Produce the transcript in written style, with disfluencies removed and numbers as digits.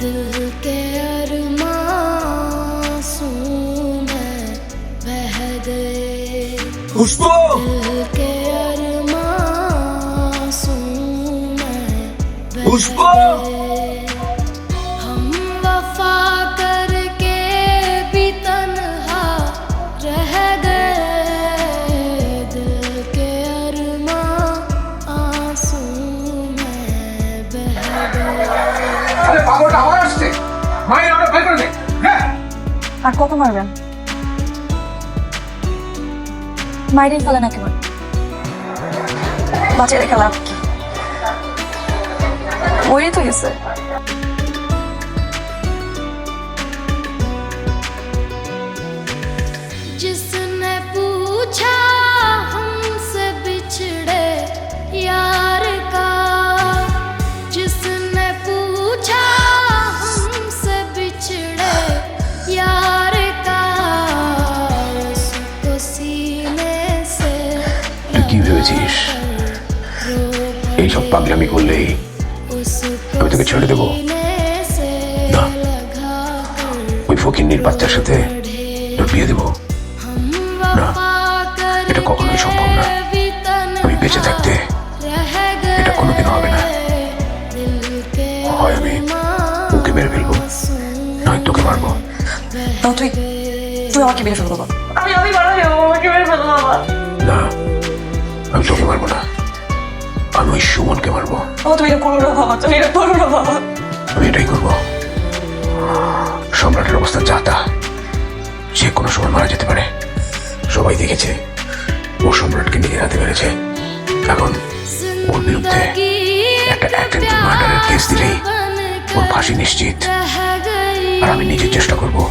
दिल के अरमां में बह गए पुष्प दिल के अरमां में बह पुष्प गए हम वफा करके भी तन्हा रह गए दिल के अरमां आंसू में बह गए আরে পাগলটা আবার আসছে মায়ের আমরা বের করে দে হ্যাঁ আর কত মারবেন মাইরেই ফেলেন একেবারে বাঁচিয়ে রেখে লাভ কি মরেই তো গেছে जिसने पूछा हमसे बिछड़े यार का जिसने पूछा हमसे बिछड़े यार का उसको सीने से কি ভেবেছিস এইসব পাগলামি করলেই আমি তোকে ছেড়ে দেবো না ওই ফকিন্নির বাচ্চার সাথে তোর বিয়ে দেবো না এটা কখনোই সম্ভব না আমি বেঁচে থাকতে এটা কোনোদিন হবে না হয় আমি ওকে মেরে ফেলবো নয় তোকে মারবো তাও তুই তুই আমাকে মেরে ফেলবো আমি মারা যাবো আমাকে মেরে ফেলবো বাবা না আমি তোকে মারবো না আমি ওই সুমনকে মারবো ও তুমি এটা করো না বাবা তুমি এটা করো না বাবা আমি এটাই করবো সম্রাটের অবস্থা যা তা যে কোনো সময় মারা যেতে পারে সবাই দেখেছে ও সম্রাটকে নিজের হাতে মেরেছে এখন ওর বিরুদ্ধে একটা অ্যাটেম্পট মার্ডারের কেস দিলেই ওর ফাঁসি নিশ্চিত আর আমি নিজের চেষ্টা করবো